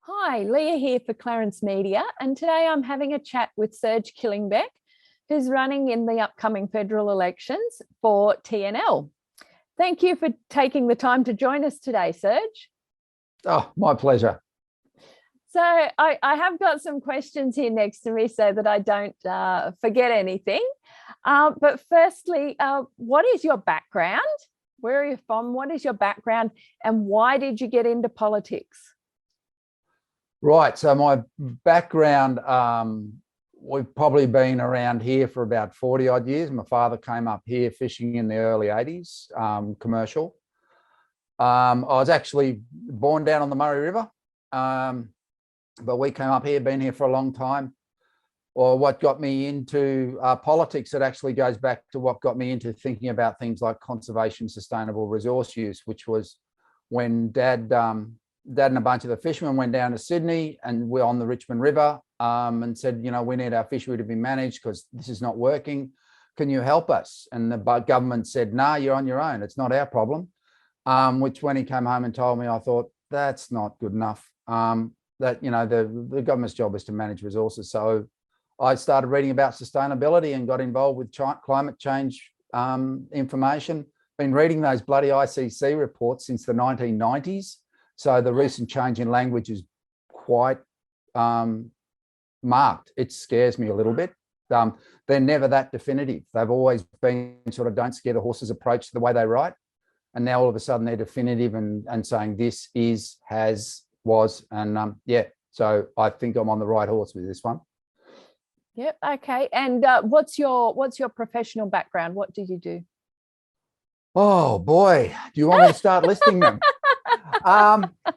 Hi, Leah here for Clarence Media, and today I'm having a chat with Serge Killingbeck, who's running in the upcoming federal elections for TNL. Thank you for taking the time to join us today, Serge. Oh, my pleasure. So I have got some questions here next to me so that I don't forget anything. But firstly, what is your background? Where are you from? What is your background? And why did you get into politics? Right. So my background, we've probably been around here for about 40 odd years. My father came up here fishing in the early 80s, commercial. I was actually born down on the Murray River, but we came up here, been here for a long time. Well, what got me into politics, it actually goes back to what got me into thinking about things like conservation, sustainable resource use, which was when Dad and a bunch of the fishermen went down to Sydney, and we're on the Richmond River, and said, you know, we need our fishery to be managed because this is not working. Can you help us? And the government said, nah, you're on your own. It's not our problem. Which when he came home and told me, I thought, that's not good enough. That, you know, the government's job is to manage resources. So I started reading about sustainability and got involved with climate change information. Been reading those bloody ICC reports since the 1990s. So the recent change in language is quite marked. It scares me a little bit. They're never that definitive. They've always been sort of don't scare the horses approach to the way they write. And now all of a sudden they're definitive and saying this is, has, was, and yeah. So I think I'm on the right horse with this one. Yep. Okay. And what's your professional background? What do you do? Oh boy, do you want me to start listing them?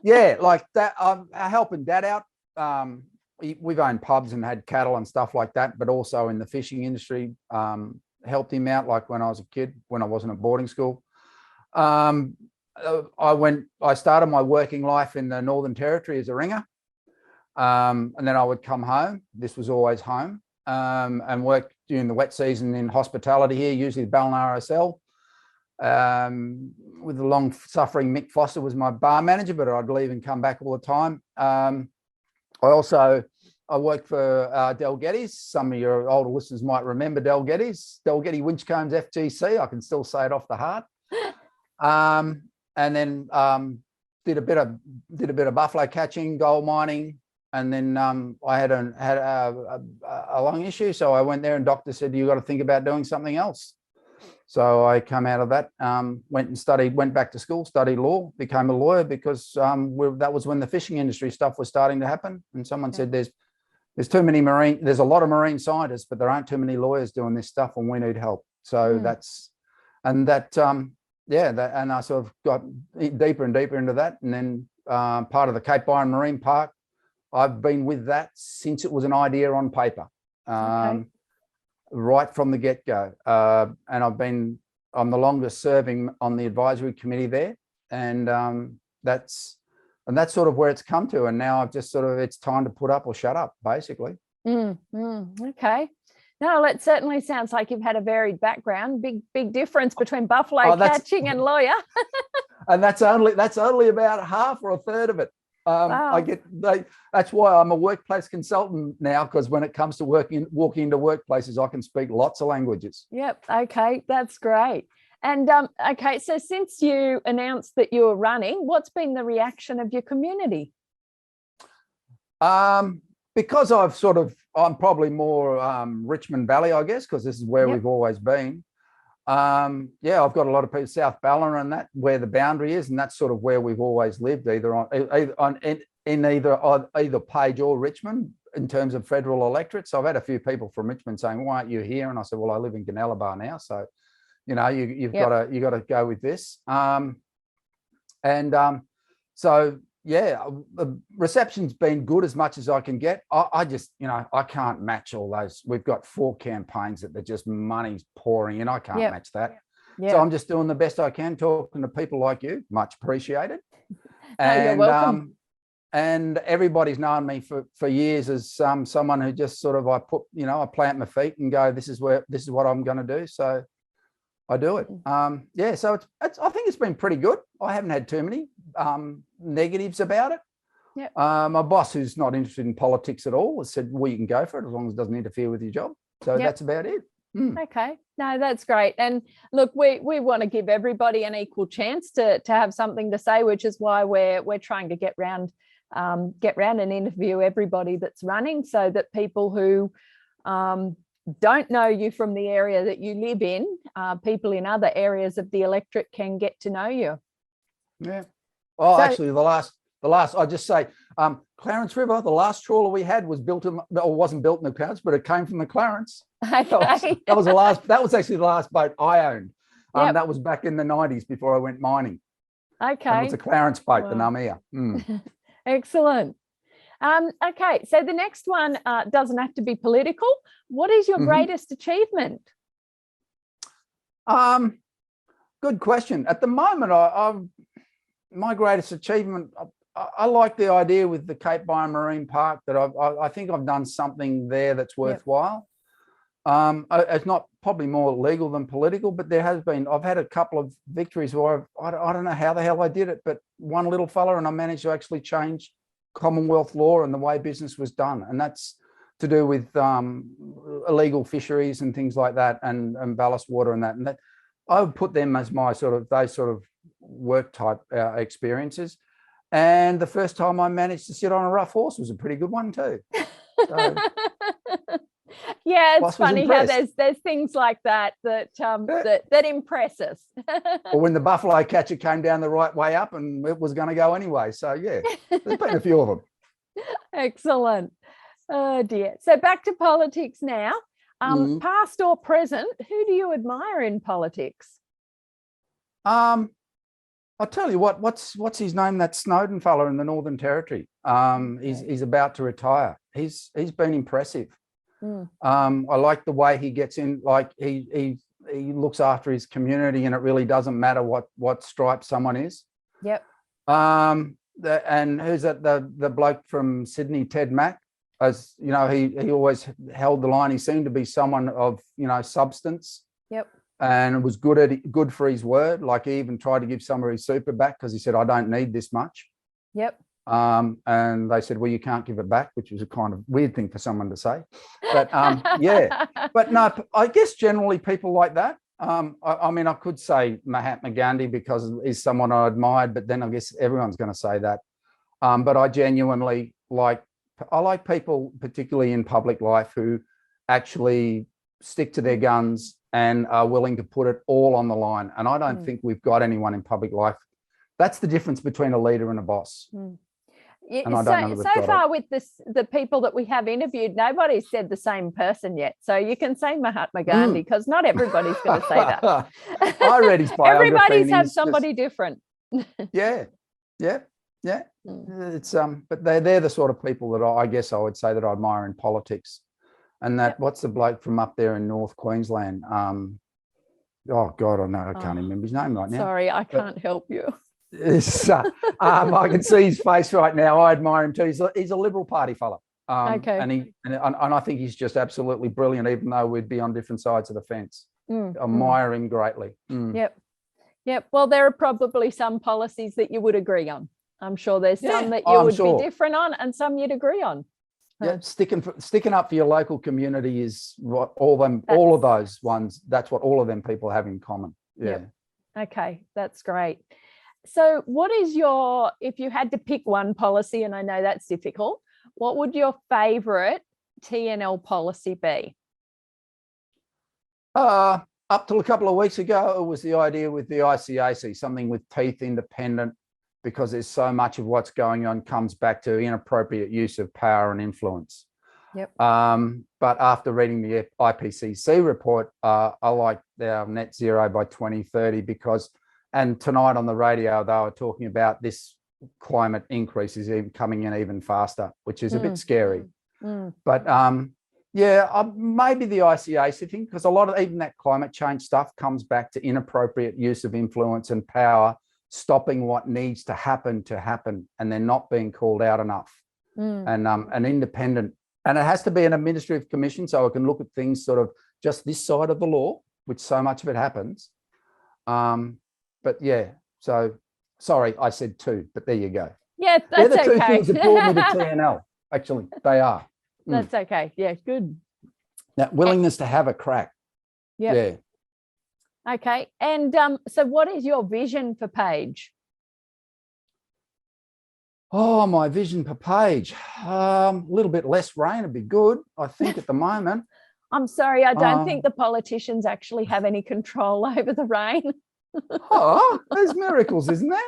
Yeah, like that. I'm helping Dad out. We've owned pubs and had cattle and stuff like that, but also in the fishing industry. Helped him out, like when I was a kid, when I wasn't at boarding school. I started my working life in the Northern Territory as a ringer, and then I would come home. This was always home, and work during the wet season in hospitality here, usually Ballina RSL. With the long-suffering Mick Foster was my bar manager, but I'd leave and come back all the time. I worked for Del Geddes. Some of your older listeners might remember Del Geddes. Del Geddes Winchcombes FGC. I can still say it off the heart. And then did a bit of buffalo catching, gold mining, and then I had a lung issue, so I went there, and doctor said, "You got to think about doing something else." So I come out of that, went back to school, studied law, became a lawyer because that was when the fishing industry stuff was starting to happen. And someone said, there's too many there's a lot of marine scientists, but there aren't too many lawyers doing this stuff, and we need help. So and I sort of got deeper and deeper into that. And then part of the Cape Byron Marine Park, I've been with that since it was an idea on paper. Right from the get-go, and I'm the longest serving on the advisory committee there, and that's sort of where it's come to. And now I've just it's time to put up or shut up, basically. Okay. No, it certainly sounds like you've had a varied background. Big difference between buffalo catching and lawyer. And that's only about half or a third of it. Wow. That's why I'm a workplace consultant now, because when it comes to walking into workplaces, I can speak lots of languages. Yep. Okay, that's great. And okay, so since you announced that you were running, what's been the reaction of your community? Because I'm probably more Richmond Valley, I guess, because this is where we've always been. Yeah, I've got a lot of people, South Ballina and that, where the boundary is, and that's sort of where we've always lived, either Page or Richmond in terms of federal electorate. So I've had a few people from Richmond saying, "Why aren't you here?" And I said, "Well, I live in Gunnellabar now, so you know, you've got to go with this." So yeah, the reception's been good as much as I can get. I just, you know, I can't match all those. We've got 4 campaigns that they're just money's pouring in. I can't match that. So I'm just doing the best I can, talking to people like you. Much appreciated. And you're welcome. And everybody's known me for years as someone who just sort of, I plant my feet and go, this is what I'm going to do. So I do it. So I think it's been pretty good. I haven't had too many negatives about it. Yep. My boss, who's not interested in politics at all, has said, well, you can go for it as long as it doesn't interfere with your job. So Yep. that's about it. Okay. No, that's great. And look, we want to give everybody an equal chance to have something to say, which is why we're trying to get round and interview everybody that's running, so that people who don't know you from the area that you live in, people in other areas of the electorate can get to know you. Yeah. Oh, so, actually, the last, I just say, Clarence River, the last trawler we had was wasn't built in the Clarence, but it came from the Clarence. Okay. That was actually the last boat I owned. Yep. That was back in the 90s before I went mining. Okay. And it was a Clarence boat, the Namia. Excellent. Okay, so the next one doesn't have to be political. What is your greatest achievement? Good question. At the moment, my greatest achievement, I like the idea with the Cape Byron Marine Park that I think I've done something there that's worthwhile. Yep. It's not probably more legal than political, but I've had a couple of victories where I don't know how the hell I did it, but one little fella and I managed to actually change Commonwealth law and the way business was done. And that's to do with illegal fisheries and things like that, and ballast water and that. And that, I would put them as my those sort of work type experiences. And the first time I managed to sit on a rough horse was a pretty good one too. So, yeah, it's funny how there's things like that that impress us. Or when the buffalo catcher came down the right way up and it was going to go anyway. So yeah, there's been a few of them. Excellent. Oh dear. So back to politics now. Past or present, who do you admire in politics? I'll tell you what's his name? That Snowden fella in the Northern Territory. He's about to retire. He's been impressive. I like the way he gets in, like he looks after his community, and it really doesn't matter what stripe someone is. Yep. And who's that? The bloke from Sydney, Ted Mack. As you know, he always held the line. He seemed to be someone of substance. Yep. And was good for his word. Like he even tried to give some of his super back because he said, I don't need this much. Yep. And they said, well, you can't give it back, which was a kind of weird thing for someone to say. But yeah, but no, I guess generally people like that. I mean, I could say Mahatma Gandhi because he's someone I admired, but then I guess everyone's going to say that. But I genuinely like people, particularly in public life, who actually stick to their guns and are willing to put it all on the line. And I don't think we've got anyone in public life. That's the difference between a leader and a boss. So far with the people that we have interviewed, nobody's said the same person yet. So you can say Mahatma Gandhi because not everybody's going to say that. I read his biography. Everybody's have somebody different. Yeah. It's but they're the sort of people that I guess I would say that I admire in politics. And that what's the bloke from up there in North Queensland? Oh God, I can't remember his name right now. Sorry, I can't help you. I can see his face right now. I admire him too. He's a Liberal Party fella. Okay. And I think he's just absolutely brilliant, even though we'd be on different sides of the fence. Admire him greatly. Yep. Well, there are probably some policies that you would agree on. I'm sure there's some that you would be different on, and some you'd agree on. Yeah, sticking up for your local community is what all of those ones. That's what all of them people have in common. Yeah. Yep. Okay, that's great. So, what is if you had to pick one policy, and I know that's difficult, what would your favourite TNL policy be? Up till a couple of weeks ago, it was the idea with the ICAC, something with teeth, independent, because there's so much of what's going on comes back to inappropriate use of power and influence. Yep. But after reading the IPCC report, I like our net zero by 2030 and tonight on the radio, they were talking about this climate increase is even coming in even faster, which is a bit scary. But maybe the ICAC thing, because a lot of even that climate change stuff comes back to inappropriate use of influence and power, stopping what needs to happen, and they're not being called out enough. And independent, and it has to be an administrative commission so it can look at things sort of just this side of the law, which so much of it happens. But yeah, so sorry, I said two, but there you go. Yeah, They're that's the two okay. things that brought me to TNL. Actually, they are. That's okay. Yeah, good. That willingness to have a crack. Yep. Yeah. Okay. And so what is your vision for Page? Oh, my vision per page. A little bit less rain would be good, I think, at the moment. I'm sorry, I don't think the politicians actually have any control over the rain. Oh, there's miracles, isn't there?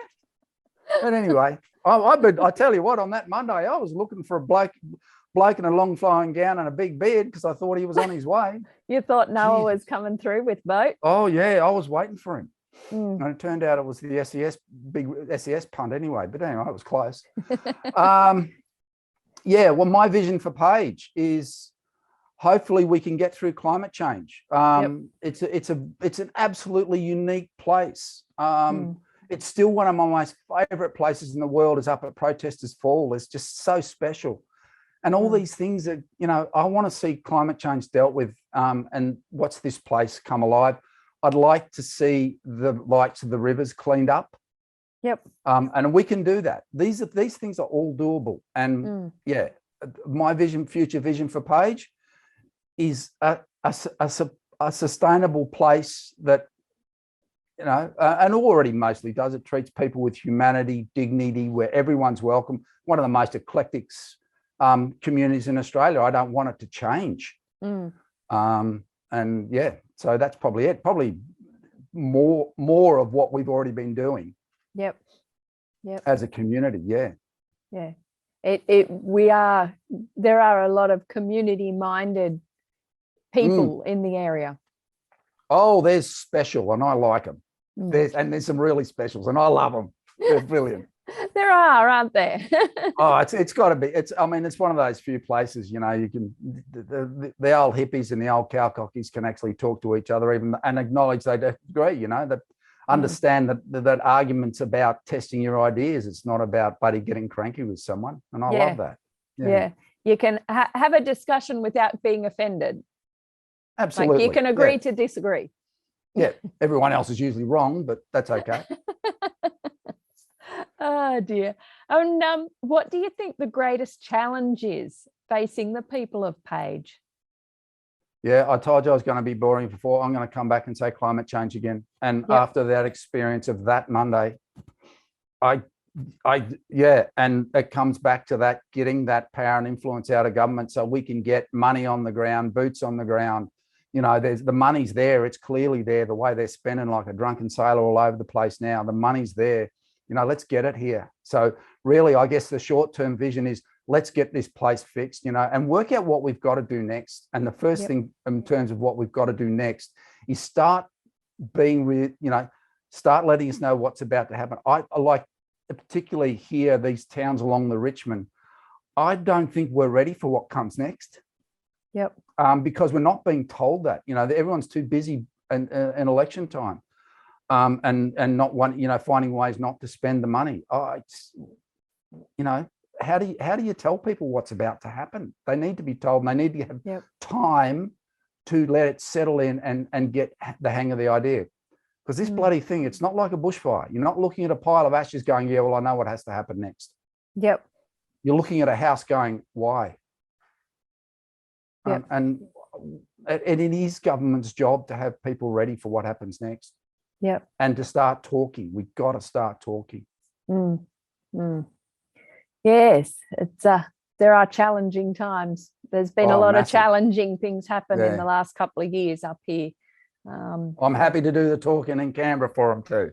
But anyway, I tell you what, on that Monday, I was looking for a bloke in a long flowing gown and a big beard because I thought he was on his way. You thought Noah Jesus. was coming through with boat? Oh, yeah, I was waiting for him. Mm. And it turned out it was the big SES punt anyway, but anyway, it was close. Yeah, well, my vision for Page is hopefully we can get through climate change. It's an absolutely unique place. It's still one of my most favourite places in the world is up at Protesters Fall. It's just so special. And all these things that, you know, I want to see climate change dealt with and watch this place come alive. I'd like to see the likes of the rivers cleaned up. Yep. And we can do that. These things are all doable. And yeah, my future vision for Page is a sustainable place that, you know, and already mostly does. It treats people with humanity, dignity, where everyone's welcome. One of the most eclectic communities in Australia. I don't want it to change. And yeah, so that's probably it. Probably more of what we've already been doing. Yep. As a community, yeah. Yeah. There are a lot of community-minded people in the area. Oh, there's special, and I like them. There's some really specials, and I love them. They're brilliant. There are, aren't there? Oh, it's got to be. I mean, it's one of those few places, you know, you can the old hippies and the old cowcockies can actually talk to each other even and acknowledge they disagree, you know, that understand that arguments about testing your ideas. It's not about buddy getting cranky with someone. And I love that. Yeah. You can have a discussion without being offended. Absolutely. Like you can agree to disagree. Yeah. Everyone else is usually wrong, but that's okay. Oh dear. And what do you think the greatest challenge is facing the people of Page? Yeah, I told you I was going to be boring before. I'm going to come back and say climate change again. And after that experience of that Monday, and it comes back to that, getting that power and influence out of government so we can get money on the ground, boots on the ground. You know, the money's there. It's clearly there. The way they're spending like a drunken sailor all over the place now, the money's there. You know, let's get it here. So really, I guess the short-term vision is let's get this place fixed, you know, and work out what we've got to do next. And the first thing in terms of what we've got to do next is start letting us know what's about to happen. I like, particularly here, these towns along the Richmond, I don't think we're ready for what comes next. Yep. Because we're not being told that, you know, everyone's too busy in election time. And not finding ways not to spend the money. You know, how do you tell people what's about to happen? They need to be told, and they need to have time to let it settle in and get the hang of the idea. Because this bloody thing, it's not like a bushfire. You're not looking at a pile of ashes going, yeah, well, I know what has to happen next. Yep. You're looking at a house going, why? Yep. And it is government's job to have people ready for what happens next. Yep. And to start talking. We've got to start talking. Yes, it's there are challenging times. There's been a lot of challenging things happen in the last couple of years up here. I'm happy to do the talking in Canberra for them too.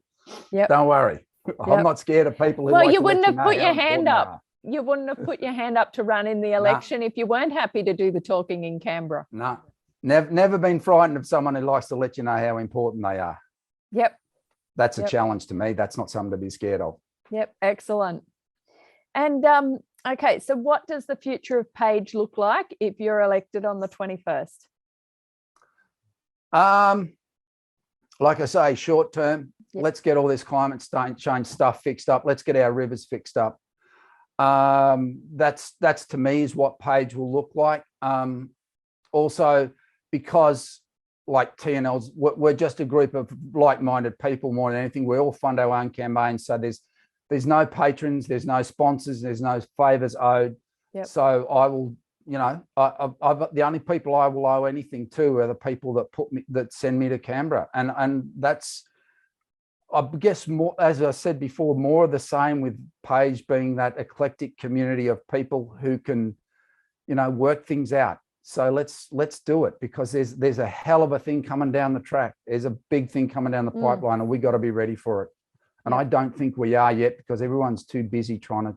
Yep. Don't worry. I'm not scared of people who you wouldn't have put your hand up. You wouldn't have put your hand up to run in the election if you weren't happy to do the talking in Canberra. No, never been frightened of someone who likes to let you know how important they are. Yep. That's a challenge to me. That's not something to be scared of. Yep. Excellent. And okay, so what does the future of Page look like if you're elected on the 21st? Like I say, short term, let's get all this climate change stuff fixed up. Let's get our rivers fixed up. That's to me is what Page will look like. Also, because like TNL's, we're just a group of like-minded people more than anything. We all fund our own campaigns. So there's no patrons, there's no sponsors, there's no favours owed. Yep. So I will, the only people I will owe anything to are the people that send me to Canberra, and that's, I guess, more, as I said before, more of the same, with Page being that eclectic community of people who can, work things out. So let's do it, because there's a hell of a thing coming down the track. There's a big thing coming down the pipeline, and we got to be ready for it. And I don't think we are yet, because everyone's too busy trying to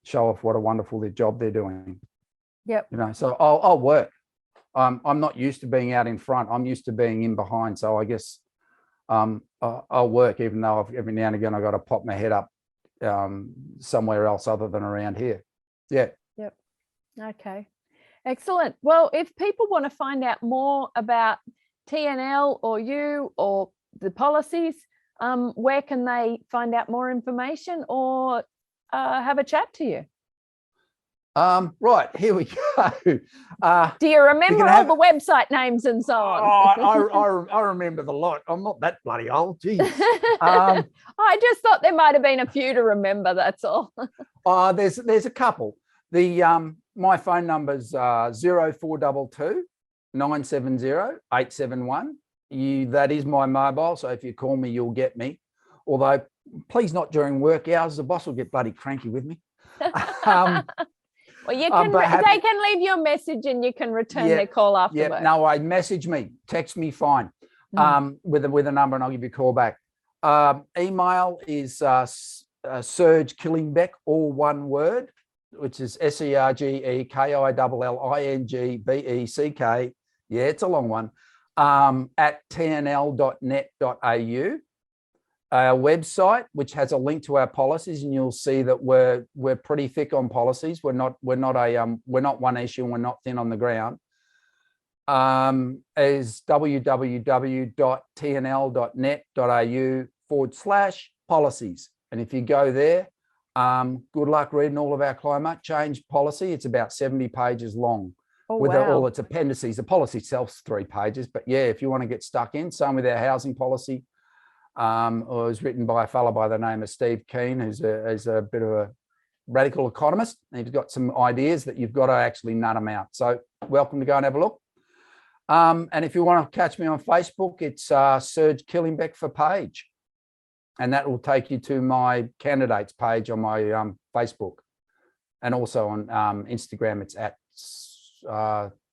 show off what a wonderful job they're doing. Yep. So I'll work. I'm not used to being out in front. I'm used to being in behind. So I guess I'll work, even though every now and again I've got to pop my head up somewhere else other than around here. Yeah. Yep. Okay. Excellent. Well, if people want to find out more about TNL or you or the policies, where can they find out more information or have a chat to you? Right, here we go. Do you remember all the website names and so on? I remember the lot. I'm not that bloody old. Geez. I just thought there might have been a few to remember. That's all. There's a couple. My phone number's 0422 970 871. That is my mobile. So if you call me, you'll get me. Although, please not during work hours. The boss will get bloody cranky with me. Well, you can. They can leave you a message and you can return their call afterwards. Yeah, no, message me, text me, fine. With a number, and I'll give you a call back. Email is Serge Killingbeck, all one word, which is SERGEKILLINGBECK. Yeah, it's a long one. At tnl.net.au. Our website, which has a link to our policies, and you'll see that we're pretty thick on policies. We're not one issue, and we're not thin on the ground. Is www.tnl.net.au/policies. And if you go there, good luck reading all of our climate change policy. It's about 70 pages long. With all its appendices. The policy itself's 3 pages, but yeah, if you want to get stuck in, same with our housing policy. It was written by a fellow by the name of Steve Keen, who's a bit of a radical economist. He's got some ideas that you've got to actually nut them out. So welcome to go and have a look. And if you want to catch me on Facebook, it's Serge Killingbeck for Page. And that will take you to my candidates page on my Facebook. And also on Instagram, it's at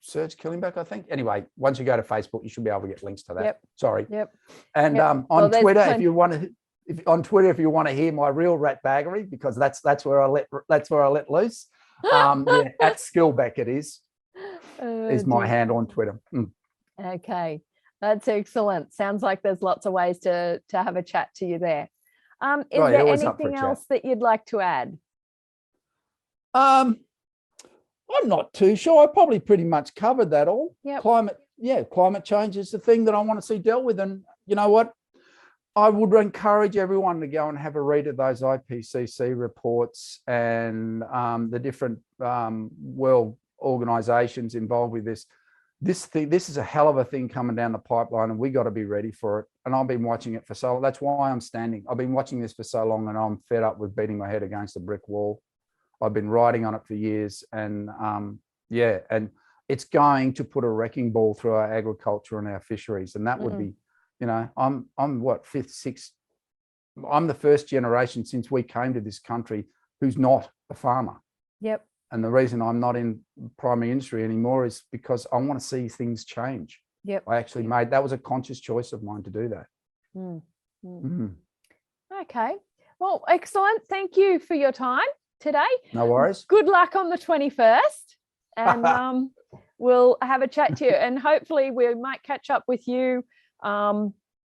Serge Killingbeck, I think. Anyway, once you go to Facebook, you should be able to get links to that. Yep. Sorry. Yep. And on Twitter, if you want to hear my real rat baggery, because that's where I let loose. At Skillbeck it is my hand on Twitter. Okay, that's excellent. Sounds like there's lots of ways to have a chat to you there. Is there anything else that you'd like to add? I'm not too sure. I probably pretty much covered that all. Yep. Climate change is the thing that I want to see dealt with. And you know what? I would encourage everyone to go and have a read of those IPCC reports and the different world organisations involved with this. This is a hell of a thing coming down the pipeline, and we got to be ready for it. And I've been watching it for so long. That's why I'm standing. I've been watching this for so long, and I'm fed up with beating my head against a brick wall. I've been writing on it for years, and and it's going to put a wrecking ball through our agriculture and our fisheries, and that would be, I'm what, fifth, sixth. I'm the first generation since we came to this country who's not a farmer. Yep. And the reason I'm not in primary industry anymore is because I want to see things change. Yep. I actually that was a conscious choice of mine to do that. Okay. Well, excellent. Thank you for your time today. No worries. Good luck on the 21st, and we'll have a chat to you, and hopefully we might catch up with you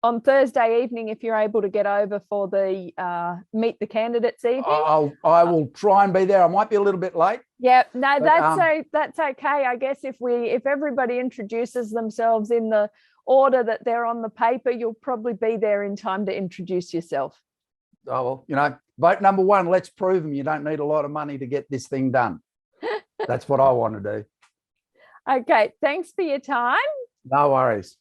on Thursday evening if you're able to get over for the meet the candidates evening. I will try and be there. I might be a little bit late. Yeah, no, that's okay. I guess if everybody introduces themselves in the order that they're on the paper, you'll probably be there in time to introduce yourself. Oh, well, vote number 1, let's prove them you don't need a lot of money to get this thing done. That's what I want to do. Okay, thanks for your time. No worries.